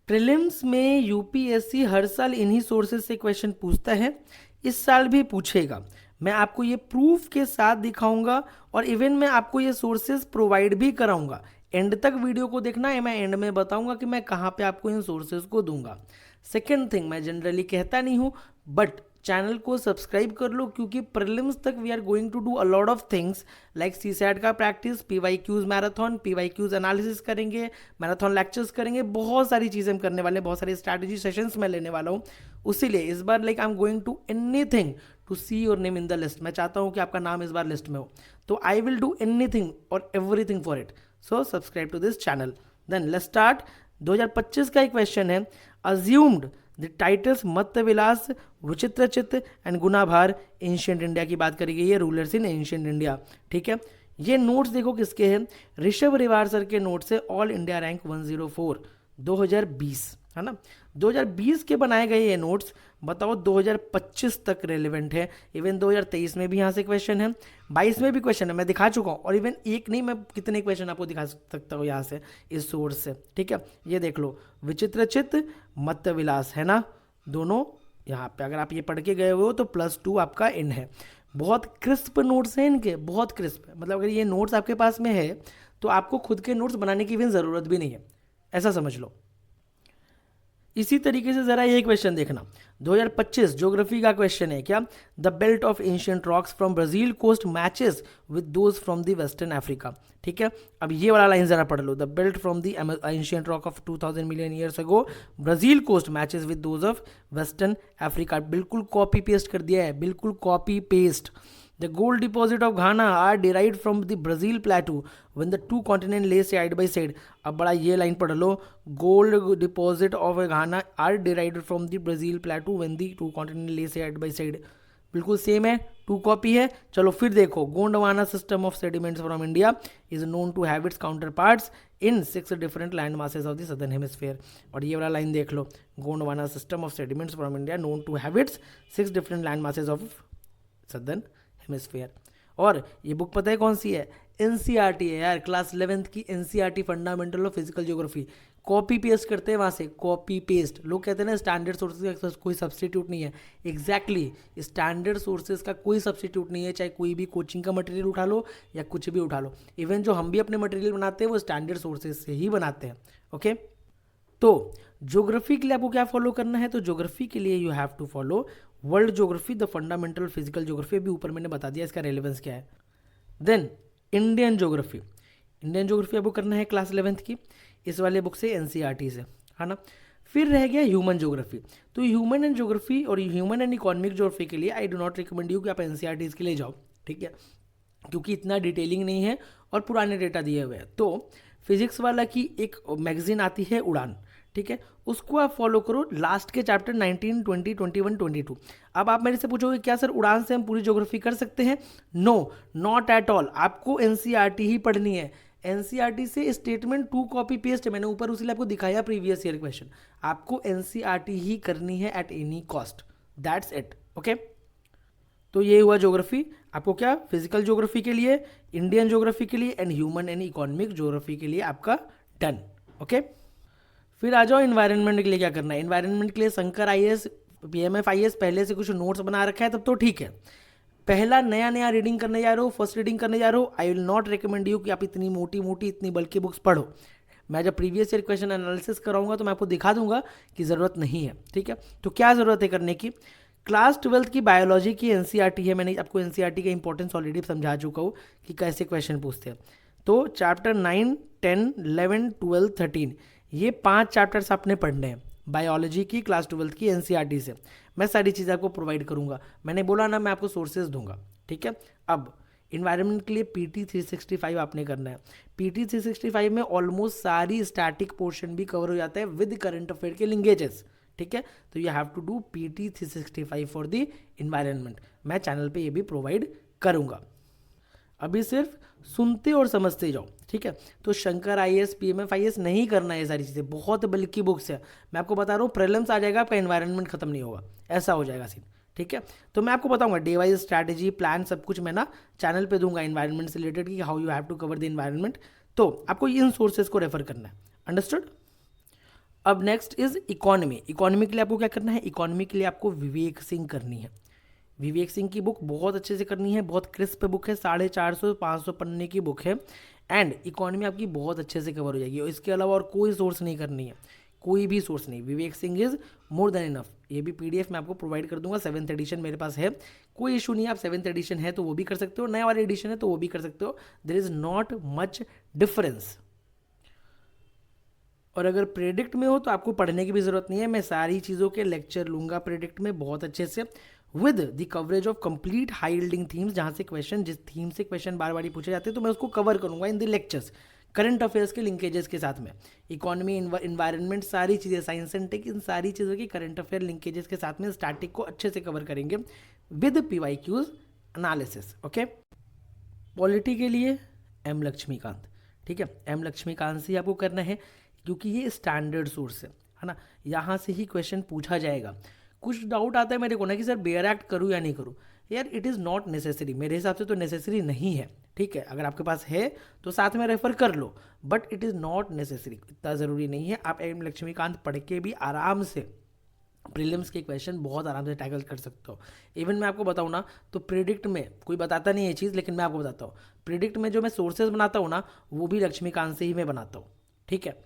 Prelims में UPSC हर साल इन्हीं सोर्सेज से क्वेश्चन पूछता है, इस साल भी पूछेगा। मैं आपको ये प्रूफ के साथ दिखाऊंगा और इवन मैं आपको ये सोर्सेज प्रोवाइड भी कराऊंगा। एंड तक वीडियो को देखना है, मैं एंड में बताऊंगा कि मैं कहाँ पे आपको इन सोर्सेज को दूंगा। सेकेंड थिंग, मैं जनरली कहता नहीं हूँ, बट चैनल को सब्सक्राइब कर लो, क्योंकि प्रीलिम्स तक we are going to do a lot of things like CSAT का practice, PYQs marathon, PYQs analysis करेंगे, मैराथन लेक्चर्स करेंगे, बहुत सारी चीज़ें हम करने वाले हैं, बहुत सारी स्ट्रैटेजी सेशंस मैं लेने वाला हूँ। उसीलिए इस बार like I am going to anything to see your name in the list. मैं चाहता हूँ कि आपका नाम इस बार लिस्ट में हो, तो आई विल डू एनीथिंग और everything for it. So subscribe to this channel. Then let's start. 2025 का एक क्वेश्चन है, assumed the titles Mattavilasa, Vichitrachitta and Gunabhara ancient India की बात करेगी, ये रूलर्स इन एंशियंट इंडिया। ठीक है, ये नोट्स देखो किसके हैं, ऋषभ रिवार सर के नोट्स है, ऑल इंडिया रैंक 104 2020, है ना। 2020 के बनाए गए ये नोट्स, बताओ 2025 तक रेलिवेंट है। इवन 2023 में भी यहाँ से क्वेश्चन है, 22 में भी क्वेश्चन है, मैं दिखा चुका हूँ। और इवन एक नहीं, मैं कितने क्वेश्चन आपको दिखा सकता हूँ यहाँ से इस सोर्स से। ठीक है, ये देख लो, विचित्रचित्त, मत्त विलास, है ना, दोनों यहाँ पे अगर आप ये पढ़ के गए हुए हो तो +2 आपका इन है। बहुत क्रिस्प नोट्स हैं इनके, बहुत क्रिस्प, मतलब अगर ये नोट्स आपके पास में है तो आपको खुद के नोट्स बनाने की भी ज़रूरत भी नहीं है, ऐसा समझ लो। इसी तरीके से जरा ये क्वेश्चन देखना, 2025 ज्योग्राफी का क्वेश्चन है क्या, the belt of ancient rocks from Brazil coast matches with those from the western Africa. ठीक है, अब ये वाला लाइन जरा पढ़ लो, the belt from the ancient rock of 2000 million years ago Brazil coast matches with those of western Africa. बिल्कुल copy paste कर दिया है, बिल्कुल copy paste. The gold deposit of Ghana are derived from the Brazil plateau when the two continents lay side by side। अब बड़ा ये line पढ़ लो, gold deposit of Ghana are derived from the Brazil plateau when the two continents lay side by side। बिल्कुल same है, टू copy है। चलो फिर देखो, Gondwana system of sediments from India is known to have its counter parts in 6 different land masses of the southern hemisphere. और ये वाला लाइन देख लो, Gondwana system of sediments from India known to have its 6 different land masses of southern hemisphere. और ये book पता है कौन सी है, एनसीईआरटी है यार, क्लास 11th की NCERT, fundamental of physical geography. Copy paste करते हैं वहाँ से, कॉपी पेस्ट। लोग कहते हैं ना स्टैंडर्ड सोर्सेज का कोई सब्सटीट्यूट नहीं है, एग्जैक्टली स्टैंडर्ड सोर्सेज का कोई सब्सटीट्यूट नहीं है। चाहे कोई भी कोचिंग का मटेरियल उठा लो या कुछ भी उठा लो, इवन जो हम भी अपने मटेरियल बनाते हैं वो स्टैंडर्ड सोर्सेज से ही बनाते हैं। ओके, तो ज्योग्राफी के लिए आपको क्या फॉलो करना है, तो ज्योग्राफी के लिए you have to follow world geography, the fundamental physical geography, अभी ऊपर मैंने बता दिया इसका रेलेवेंस क्या है। Then Indian geography, Indian geography आपको करना है क्लास 11th की, इस वाले बुक से एनसीईआरटी से, है ना। फिर रह गया ह्यूमन ज्योग्राफी। तो ह्यूमन एंड ज्योग्राफी और ह्यूमन एंड इकोनॉमिक ज्योग्राफी के लिए I do not recommend you कि आप एनसीईआरटी के लिए जाओ, ठीक है, क्योंकि इतना डिटेलिंग नहीं है और पुराने डेटा दिए हुए हैं। तो फिजिक्स वाला की एक मैगजीन आती है उड़ान, ठीक है, उसको आप फॉलो करो, लास्ट के चैप्टर 19, 20, 21, 22। अब आप मेरे से पूछोगे क्या सर उड़ान से हम पूरी ज्योग्राफी कर सकते हैं, नो, नॉट एट ऑल। आपको एनसीईआरटी ही पढ़नी है। एनसीईआरटी से स्टेटमेंट 2 कॉपी पेस्ट है, मैंने ऊपर उसी आपको दिखाया प्रीवियस ईयर क्वेश्चन। आपको एनसीईआरटी ही करनी है at any cost, that's it. Okay, तो ये हुआ ज्योग्राफी। आपको क्या, फिजिकल ज्योग्राफी के लिए, इंडियन ज्योग्राफी के लिए and human and economic geography के लिए आपका डन। ओके, फिर आ जाओ इन्वायरमेंट के लिए क्या करना है। इन्वायरमेंट के लिए शंकर आईएएस, पीएमएफ आईएएस पहले से कुछ नोट्स बना रखा है, तब तो ठीक है। पहला नया नया रीडिंग करने जा रहे हो, फर्स्ट रीडिंग करने जा रहे हो, I will not recommend you कि आप इतनी मोटी मोटी इतनी बल्कि बुक्स पढ़ो। मैं जब प्रीवियस ईयर क्वेश्चन एनालिसिस कराऊंगा तो मैं आपको दिखा दूंगा कि ज़रूरत नहीं है, ठीक है। तो क्या ज़रूरत है करने की, क्लास 12th की बायोलॉजी की एनसीईआरटी है, मैंने आपको एनसीईआरटी का इंपॉर्टेंस ऑलरेडी समझा चुका हूँ कि कैसे क्वेश्चन पूछते हैं। तो चैप्टर 9, 10, 11, 12, 13 ये 5 चैप्टर्स आपने पढ़ने हैं बायोलॉजी की क्लास 12th की एनसीईआरटी से। मैं सारी चीज़ें आपको प्रोवाइड करूंगा, मैंने बोला ना मैं आपको सोर्सेज दूंगा, ठीक है। अब इन्वायरमेंट के लिए पीटी 365 आपने करना है। पीटी 365 में ऑलमोस्ट सारी स्टैटिक पोर्शन भी कवर हो जाता है विद करंट अफेयर के लिंकेजेस, ठीक है। तो you have to do PT 365 for the environment. मैं चैनल पे ये भी प्रोवाइड करूंगा, अभी सिर्फ सुनते और समझते जाओ, ठीक है। तो शंकर आईएएस, पीएमएफ आईएएस नहीं करना है ये सारी चीज़ें, बहुत बल्कि बुक्स है। मैं आपको बता रहा हूँ प्रीलिम्स आ जाएगा, आपका एनवायरनमेंट खत्म नहीं होगा, ऐसा हो जाएगा सीन, ठीक है। तो मैं आपको बताऊंगा डे वाइज स्ट्रैटेजी प्लान सब कुछ मैं ना चैनल पे दूंगा इन्वायरमेंट से रिलेटेड कि how you have to cover the environment. तो आपको इन सोर्सेज को रेफर करना है, अंडरस्टूड। अब नेक्स्ट इज इकोनॉमी। इकोनॉमी के लिए आपको क्या करना है, इकोनॉमी के लिए आपको विवेक सिंह करनी है। विवेक सिंह की बुक बहुत अच्छे से करनी है, बहुत क्रिस्प बुक है, 450-500 पन्ने की बुक है, एंड इकोनॉमी आपकी बहुत अच्छे से कवर हो जाएगी। और इसके अलावा और कोई सोर्स नहीं करनी है, कोई भी सोर्स नहीं। Vivek Singh is more than enough. ये भी पीडीएफ मैं आपको प्रोवाइड कर दूंगा, 7th एडिशन मेरे पास है, कोई इशू नहीं है। आप 7th एडिशन है तो वो भी कर सकते हो, नया वाला एडिशन है तो वो भी कर सकते हो, there is not much difference. और अगर प्रेडिक्ट में हो तो आपको पढ़ने की भी ज़रूरत नहीं है, मैं सारी चीज़ों के लेक्चर लूँगा प्रेडिक्ट में बहुत अच्छे से, with the coverage of complete high yielding themes. जहाँ से क्वेश्चन, जिस थीम से क्वेश्चन बार बार पूछे जाते हैं तो मैं उसको कवर करूँगा in the lectures, current affairs के लिंकेजेस के साथ में, इकोनॉमी, इन्वायरमेंट, सारी चीज़ें, साइंस एंड टेक, इन सारी चीज़ों की करंट अफेयर लिंकेजेस के साथ में स्टैटिक को अच्छे से कवर करेंगे with PYQs analysis. Okay, polity के लिए एम लक्ष्मीकांत, ठीक है, एम लक्ष्मीकांत से ही आपको करना है क्योंकि ये स्टैंडर्ड सोर्स है ना, यहाँ से ही क्वेश्चन पूछा जाएगा। कुछ डाउट आता है मेरे को ना कि सर बेयर एक्ट करूँ या नहीं करूँ, यार इट इज़ नॉट नेसेसरी, मेरे हिसाब से तो नेसेसरी नहीं है, ठीक है। अगर आपके पास है तो साथ में रेफर कर लो, but it is not necessary, इतना ज़रूरी नहीं है। आप एम लक्ष्मीकांत पढ़ के भी आराम से प्रीलिम्स के क्वेश्चन बहुत आराम से टैकल कर सकते हो। इवन मैं आपको बताऊँ ना तो प्रिडिक्ट में कोई बताता नहीं है ये चीज़, लेकिन मैं आपको बताता हूँ, प्रिडिक्ट में जो मैं सोर्सेज बनाता हूँ ना वो भी लक्ष्मीकांत से ही मैं बनाता हूँ, ठीक है।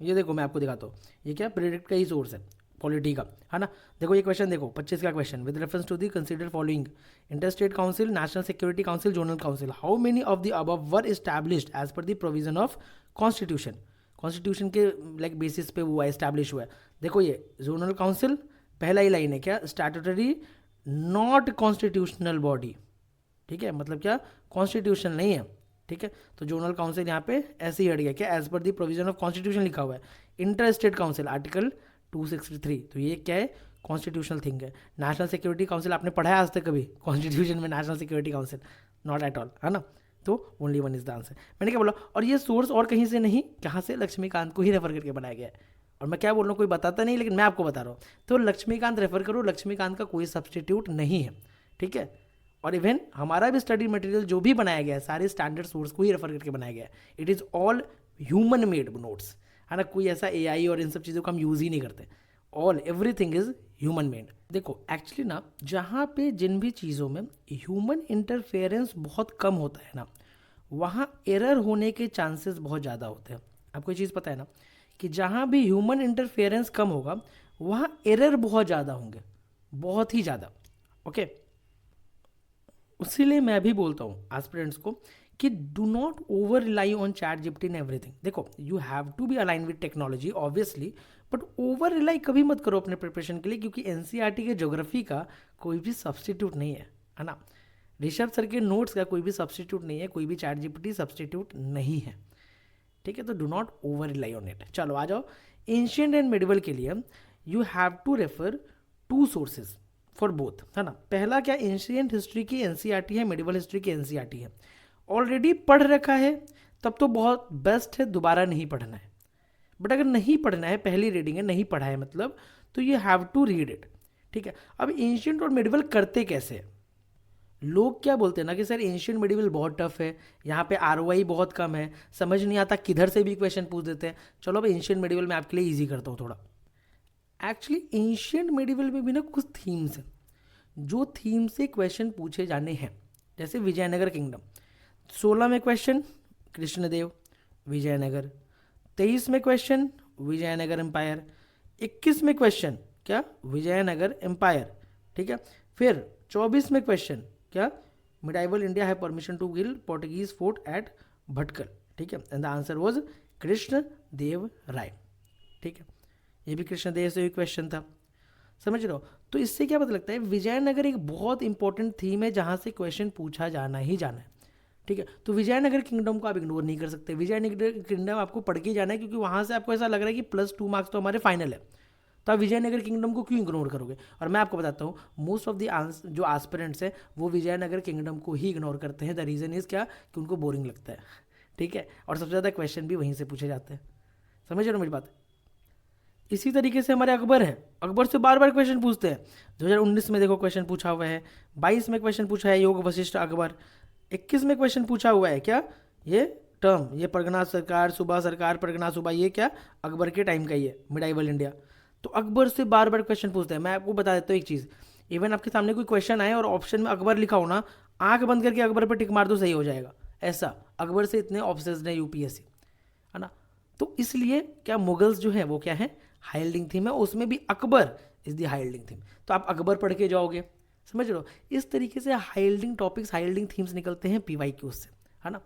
ये देखो मैं आपको दिखाता हूँ, ये क्या प्रिडिक्ट का ही सोर्स है, पॉलिटी का, है ना। देखो ये क्वेश्चन देखो, 25 का question, with reference to the consider following inter state council, national security council, zonal council, how many of the above were established as per the provision of constitution. Constitution के like basis पे हुआ है, establish हुआ है। देखो ये zonal council पहला ही line है क्या, स्टैट्यूटरी नॉट कॉन्स्टिट्यूशनल बॉडी, ठीक है, मतलब क्या कॉन्स्टिट्यूशन नहीं है, ठीक है। तो जोनल काउंसिल यहाँ पे ऐसे ही हट गया क्या, as per the provision of constitution लिखा हुआ है। इंटर स्टेट काउंसिल आर्टिकल 263, तो ये क्या है, कॉन्स्टिट्यूशनल थिंग है। नेशनल सिक्योरिटी काउंसिल आपने पढ़ा है आज तक कभी कॉन्स्टिट्यूशन में, national security council, not at all, है ना। तो only one is the answer. मैंने क्या बोला, और ये सोर्स और कहीं से नहीं, कहाँ से, लक्ष्मीकांत को ही रेफर करके बनाया गया है। और मैं क्या बोल रहा हूँ, कोई बताता नहीं, लेकिन मैं आपको बता रहा हूँ। तो लक्ष्मीकांत रेफर करो, लक्ष्मीकांत का कोई सब्सटीट्यूट नहीं है, ठीक है। और इवन हमारा भी स्टडी मटेरियल जो भी बनाया गया है सारे स्टैंडर्ड सोर्स को ही रेफर करके बनाया गया है। It is all human made notes, है ना, कोई ऐसा AI और इन सब चीज़ों का हम यूज़ ही नहीं करते, all everything is human made. देखो एक्चुअली ना, जहाँ पे जिन भी चीज़ों में ह्यूमन इंटरफेरेंस बहुत कम होता है ना, वहाँ एरर होने के चांसेस बहुत ज़्यादा होते हैं। आपको ये चीज़ पता है ना कि जहाँ भी ह्यूमन इंटरफेरेंस कम होगा वहाँ एरर बहुत ज़्यादा होंगे, बहुत ही ज़्यादा, ओके। इसीलिए मैं भी बोलता हूँ एस्पिरेंट्स को कि do not over rely on ChatGPT in everything. देखो you have to be align with technology obviously, but over rely कभी मत करो अपने प्रिपरेशन के लिए, क्योंकि एनसीईआरटी के ज्योग्राफी का कोई भी सब्सटीट्यूट नहीं है ना। ऋषभ सर के नोट्स का कोई भी सब्सटीट्यूट नहीं है, कोई भी चैट जीपीटी सब्सटीट्यूट नहीं है, ठीक है। तो do not over rely on it. चलो आ जाओ, एंशिएंट एंड मेडिवल के लिए you have to refer 2 sources for both, है ना। पहला क्या, एंशिएंट हिस्ट्री की एनसीईआरटी है, मेडिवल हिस्ट्री की एनसीईआरटी है, ऑलरेडी पढ़ रखा है तब तो बहुत बेस्ट है, दोबारा नहीं पढ़ना है। बट अगर नहीं पढ़ना है, पहली रीडिंग है, नहीं पढ़ा है मतलब, तो you have to read it, ठीक है। अब एंशिएंट और मेडिवल करते कैसे है, लोग क्या बोलते हैं ना कि सर एंशिएंट मेडिवल बहुत टफ है, यहाँ पे ROI बहुत कम है, समझ नहीं आता, किधर से भी क्वेश्चन पूछ देते हैं। चलो अब एंशिएंट मेडिवल मैं आपके लिए ईजी करता हूँ थोड़ा। एक्चुअली एंशिएंट मेडिवल में भी ना कुछ थीम्स हैं, जो थीम से क्वेश्चन पूछे जाने हैं। जैसे विजयनगर किंगडम, 16 में क्वेश्चन कृष्णदेव विजयनगर, 23 में क्वेश्चन विजयनगर एम्पायर, 21 में क्वेश्चन क्या, विजयनगर एम्पायर, ठीक है। फिर 24 में क्वेश्चन क्या, medieval India have permission to kill Portuguese fort at Bhatkal, ठीक है। And the answer was Krishnadeva Raya, ठीक है। ये भी कृष्णदेव से ही क्वेश्चन था, समझ रहे हो। तो इससे क्या पता लगता है, विजयनगर एक बहुत इंपॉर्टेंट थीम है जहाँ से क्वेश्चन पूछा जाना ही जाना है, ठीक है। तो विजयनगर किंगडम को आप इग्नोर नहीं कर सकते, विजयनगर किंगडम आपको पढ़ के जाना है, क्योंकि वहाँ से आपको ऐसा लग रहा है कि +2 मार्क्स तो हमारे फाइनल है, तो आप विजयनगर किंगडम को क्यों इग्नोर करोगे। और मैं आपको बताता हूँ, मोस्ट ऑफ द आंसर जो एस्पिरेंट्स हैं वो विजयनगर किंगडम को ही इग्नोर करते हैं। द रीज़न इज़ क्या, कि उनको बोरिंग लगता है, ठीक है। और सबसे ज़्यादा क्वेश्चन भी वहीं से पूछे जाते हैं, समझ रहे हो मेरी बात। इसी तरीके से हमारे अकबर है, अकबर से बार बार क्वेश्चन पूछते हैं। 2019 में देखो क्वेश्चन पूछा हुआ है, 22 में क्वेश्चन पूछा है योग वशिष्ठ अकबर, 21 में क्वेश्चन पूछा हुआ है क्या, ये टर्म, ये परगना सरकार सूबा, सरकार परगना सूबा, ये क्या अकबर के टाइम का ही है, मिडाइवल इंडिया। तो अकबर से बार बार क्वेश्चन पूछते हैं। मैं आपको बता देता हूँ एक चीज़, इवन आपके सामने कोई क्वेश्चन आए और ऑप्शन में अकबर लिखा हो ना, आंख बंद करके अकबर पर टिक मार दो, सही हो जाएगा। ऐसा अकबर से इतने ऑब्सेस्ड है यूपीएससी, है ना। तो इसलिए क्या मुगल्स जो है वो क्या है, हाइल्डिंग थीम है, उसमें भी अकबर इज द हाइल्डिंग थीम। तो आप अकबर पढ़ के जाओगे, समझ लो। इस तरीके से हाइल्डिंग टॉपिक्स, हाइल्डिंग थीम्स निकलते हैं पीवाईक्यू से, है ना।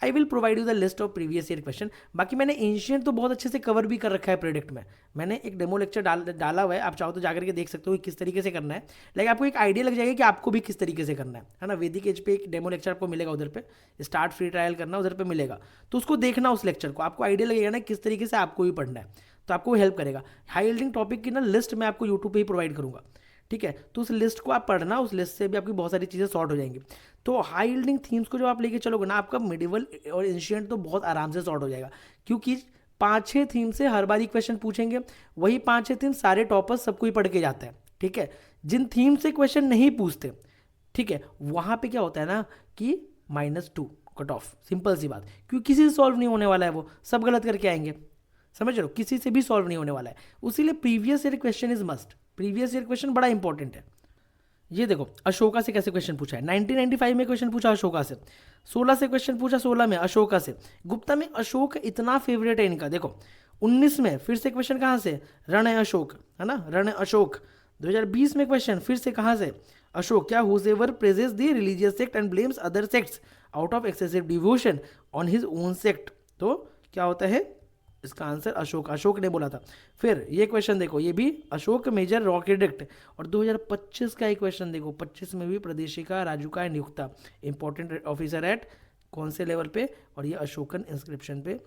I will provide you the list of previous year question. बाकी मैंने एंशियंट तो बहुत अच्छे से कवर भी कर रखा है प्रेडिक्ट में, मैंने एक डेमो लेक्चर डाला हुआ है, आप चाहो तो जाकर के देख सकते हो कि किस तरीके से करना है। लेकिन आपको एक आइडिया लग जाएगा कि आपको भी किस तरीके से करना है ना। वैदिक एज पे एक डेमो लेक्चर आपको मिलेगा, उधर पे स्टार्ट फ्री ट्रायल करना उधर पे मिलेगा, तो उसको देखना, उस लेक्चर को, आपको आइडिया लगेगा ना किस तरीके से आपको भी पढ़ना है, तो आपको हेल्प करेगा। हाई यील्डिंग टॉपिक की ना लिस्ट मैं आपको यूट्यूब पे ही प्रोवाइड करूंगा, ठीक है। तो उस लिस्ट को आप पढ़ना, उस लिस्ट से भी आपकी बहुत सारी चीज़ें सॉर्ट हो जाएंगी। तो हाई यील्डिंग थीम्स को जो आप लेके चलोगे ना, आपका मिडिवल और एंशिएंट तो बहुत आराम से सॉर्ट हो जाएगा, क्योंकि 5-6 थीम से हर बार ही क्वेश्चन पूछेंगे। वही 5-6 थीम सारे टॉपर्स सबको ही पढ़ के जाते हैं, ठीक है। जिन थीम से क्वेश्चन नहीं पूछते, ठीक है, वहाँ पे क्या होता है ना कि -2 कट ऑफ, सिंपल सी बात, क्योंकि किसी से सॉल्व नहीं होने वाला है, वो सब गलत करके आएंगे, समझ रहे हो, किसी से भी सॉल्व नहीं होने वाला है। उसीलिए previous year question is must, previous year question बड़ा इंपॉर्टेंट है। ये देखो अशोका से कैसे क्वेश्चन पूछा है, 1995 में क्वेश्चन पूछा अशोका से, 16 से क्वेश्चन पूछा, 16 में अशोका से, गुप्ता में अशोक इतना फेवरेट है इनका। देखो 19 में फिर से क्वेश्चन कहाँ से, रण अशोक, है ना, रण अशोक। 2020 में क्वेश्चन फिर से कहाँ से, अशोक, क्या whoever praises the religious sect and blames other sects out of excessive devotion on his own sect. तो क्या होता है इसका आंसर, अशोक, अशोक ने बोला था। फिर ये क्वेश्चन देखो, ये भी अशोक मेजर रॉक एडिक्ट। और 2025 का एक क्वेश्चन देखो, 25 में भी प्रदेशिका राजुका नियुक्ता, इंपॉर्टेंट ऑफिसर एट कौन से लेवल पे, और ये अशोकन इंस्क्रिप्शन पे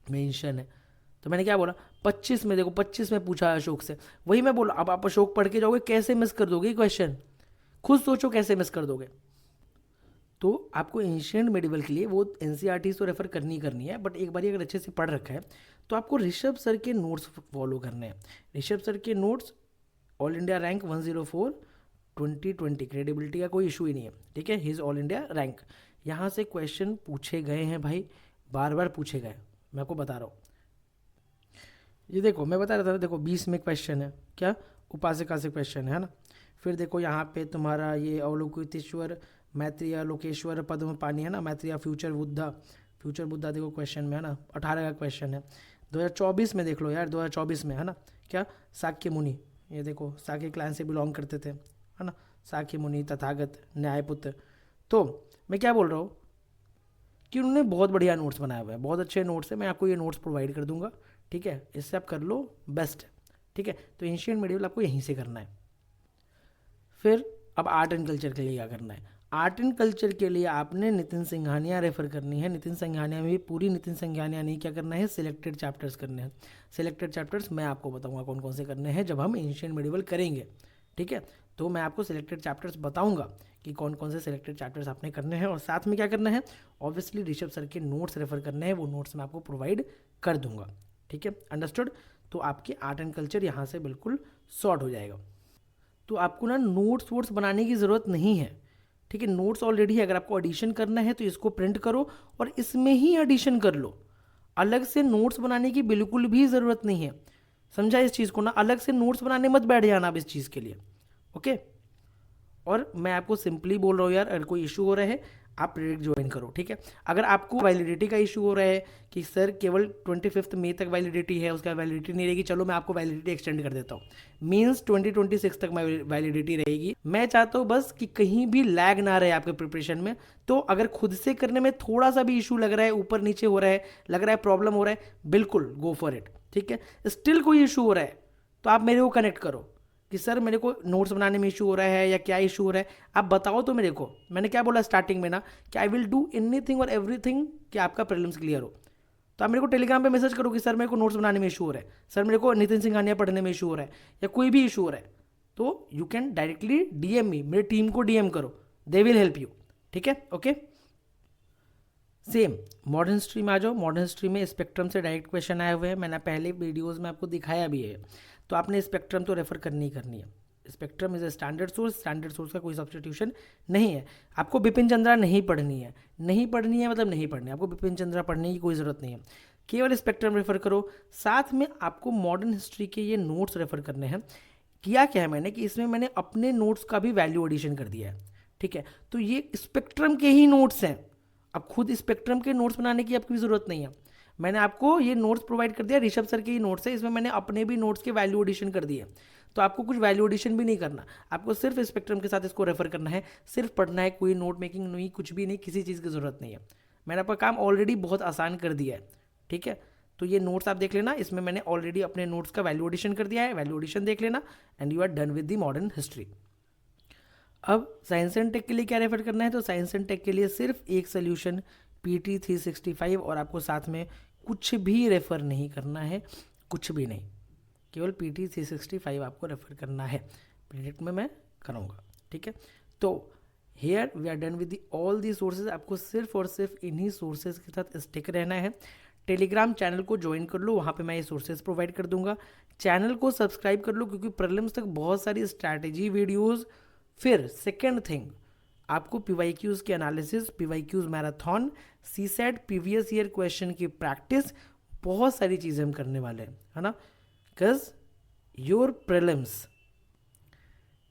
मेंशन है। तो मैंने क्या बोला, 25 में देखो, 25 में पूछा है अशोक से, वही मैं बोला। अब आप अशोक पढ़ के जाओगे, कैसे मिस कर दोगे क्वेश्चन, खुद सोचो कैसे मिस कर दोगे। तो आपको एंशिएंट मेडिवल के लिए वो एनसीईआरटी तो रेफर करनी है, बट एक बार अगर अच्छे से पढ़ रखा है तो आपको ऋषभ सर के नोट्स फॉलो करने हैं। ऋषभ सर के notes, all India rank 104 2020, credibility का कोई इशू ही नहीं है, ठीक है, हिज ऑल इंडिया रैंक। यहाँ से क्वेश्चन पूछे गए हैं भाई, बार बार पूछे गए, मैं आपको बता रहा हूँ। ये देखो मैं बता रहा था, देखो 20 में क्वेश्चन है, क्या उपासिका से क्वेश्चन है ना। फिर देखो यहाँ पे तुम्हारा ये अवलोकितेश्वर, मैत्रेय, लोकेश्वर, पद्म पानी, है ना, मैत्रेय, फ्यूचर बुद्धा देखो क्वेश्चन में, है ना, 18 का क्वेश्चन है। 2024 में देख लो यार, 2024 में, है ना, क्या साक्य मुनि, ये देखो साक्य क्लान से बिलोंग करते थे, है ना, साक्य मुनि, तथागत, न्यायपुत्र। तो मैं क्या बोल रहा हूँ कि उन्होंने बहुत बढ़िया नोट्स बनाए हुए हैं, बहुत अच्छे नोट्स हैं, मैं आपको ये नोट्स प्रोवाइड कर दूंगा, ठीक है, इससे आप कर लो, बेस्ट है, ठीक है। तो एंशिएंट मेडिवल आपको यहीं से करना है। फिर अब आर्ट एंड कल्चर के लिए क्या करना है, आर्ट एंड कल्चर के लिए आपने नितिन सिंघानिया रेफर करनी है। नितिन सिंघानिया में भी पूरी नितिन सिंघानिया नहीं, क्या करना है, सिलेक्टेड चैप्टर्स करने हैं। सिलेक्टेड चैप्टर्स मैं आपको बताऊंगा कौन कौन से करने हैं जब हम एंशिएंट मेडिवल करेंगे, ठीक है। तो मैं आपको सिलेक्टेड चैप्टर्स बताऊंगा कि कौन कौन से सिलेक्टेड चैप्टर्स आपने करने हैं, और साथ में क्या करना है, ऑब्वियसली ऋषभ सर के नोट्स रेफर करने हैं, वो नोट्स मैं आपको प्रोवाइड कर दूंगा, ठीक है, अंडरस्टूड। तो आपके आर्ट एंड कल्चर यहाँ से बिल्कुल सॉर्ट हो जाएगा। तो आपको ना नोट्स वोट्स बनाने की ज़रूरत नहीं है, ठीक है, नोट्स ऑलरेडी है। अगर आपको एडिशन करना है तो इसको प्रिंट करो और इसमें ही एडिशन कर लो, अलग से नोट्स बनाने की बिल्कुल भी ज़रूरत नहीं है, समझा इस चीज़ को ना। अलग से नोट्स बनाने मत बैठ जाना आप इस चीज़ के लिए, ओके। और मैं आपको सिंपली बोल रहा हूँ यार, अगर कोई इशू हो रहा है आप प्रेडिक्ट ज्वाइन करो, ठीक है। अगर आपको वैलिडिटी का इशू हो रहा है कि सर केवल 25 मई तक वैलिडिटी है, उसका वैलिडिटी नहीं रहेगी, चलो मैं आपको वैलिडिटी एक्सटेंड कर देता हूँ, मीन्स 2026 तक वैलिडिटी रहेगी। मैं चाहता हूँ बस कि कहीं भी लैग ना रहे आपके प्रिपरेशन में। तो अगर खुद से करने में थोड़ा सा भी इशू लग रहा है, ऊपर नीचे हो रहा है, लग रहा है प्रॉब्लम हो रहा है, बिल्कुल गो फॉर इट, ठीक है। स्टिल कोई इशू हो रहा है तो आप मेरे को कनेक्ट करो कि सर मेरे को नोट्स बनाने में इशू हो रहा है या क्या इशू हो रहा है, आप बताओ तो मेरे को। मैंने क्या बोला स्टार्टिंग में ना कि आई विल डू एनीथिंग और एवरीथिंग कि आपका प्रीलिम्स क्लियर हो। तो आप मेरे को टेलीग्राम पे मैसेज करो कि सर मेरे को नोट्स बनाने में इशू हो रहा है, सर मेरे को नितिन सिंघानिया पढ़ने में इशू हो रहा है, या कोई भी इशू हो रहा है, तो you can directly DM me, मेरी टीम को डीएम करो, दे विल हेल्प यू, ठीक है, ओके। सेम मॉडर्न हिस्ट्री में आ जाओ। मॉडर्न हिस्ट्री में स्पेक्ट्रम से डायरेक्ट क्वेश्चन आए हुए हैं, मैंने पहले वीडियोज़ में आपको दिखाया भी है। तो आपने स्पेक्ट्रम तो रेफर करनी ही करनी है, spectrum is a standard source का कोई सब्सटीट्यूशन नहीं है। आपको बिपिन चंद्रा नहीं पढ़नी है, नहीं पढ़नी है मतलब नहीं पढ़नी है, आपको बिपिन चंद्रा पढ़ने की कोई ज़रूरत नहीं है, केवल स्पेक्ट्रम रेफर करो। साथ में आपको मॉडर्न हिस्ट्री के ये नोट्स रेफर करने हैं। किया क्या है मैंने कि इसमें मैंने अपने नोट्स का भी वैल्यू एडिशन कर दिया है, ठीक है। तो ये स्पेक्ट्रम के ही नोट्स हैं, अब खुद स्पेक्ट्रम के नोट्स बनाने की आपकी ज़रूरत नहीं है। मैंने आपको ये नोट्स प्रोवाइड कर दिया, ऋषभ सर के ही नोट्स है, इसमें मैंने अपने भी नोट्स के वैल्यू एडिशन कर दिए। तो आपको कुछ वैल्यू एडिशन भी नहीं करना, आपको सिर्फ स्पेक्ट्रम के साथ इसको रेफर करना है, सिर्फ पढ़ना है, कोई नोट मेकिंग नहीं, कुछ भी नहीं, किसी चीज़ की ज़रूरत नहीं है। मैंने आपका काम ऑलरेडी बहुत आसान कर दिया है, ठीक है। तो ये नोट्स आप देख लेना, इसमें मैंने ऑलरेडी अपने नोट्स का वैल्यू एडिशन कर दिया है, वैल्यू एडिशन देख लेना and you are done with the modern history. अब साइंस एंड टेक के लिए क्या रेफर करना है, तो साइंस एंड टेक के लिए सिर्फ एक सोल्यूशन PT 365 और आपको साथ में कुछ भी रेफर नहीं करना है, कुछ भी नहीं, केवल PT 365 आपको रेफर करना है, प्रोजेक्ट में मैं करूँगा, ठीक है। तो here we are done with all the sources, आपको सिर्फ और सिर्फ इन्हीं सोर्सेज के साथ स्टिक रहना है। टेलीग्राम चैनल को ज्वाइन कर लो, वहाँ पे मैं ये सोर्सेज प्रोवाइड कर दूंगा। चैनल को सब्सक्राइब कर लो क्योंकि प्रीलिम्स तक बहुत सारी स्ट्रैटेजी वीडियोस। फिर सेकेंड थिंग, आपको PYQs के analysis, PYQs marathon, CSAT previous year question की प्रैक्टिस, बहुत सारी चीज़ें हम करने वाले हैं, है ना। Because your prelims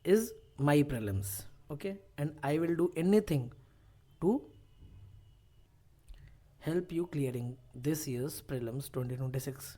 is my prelims, okay, and I will do anything to help you clearing this year's prelims 2026.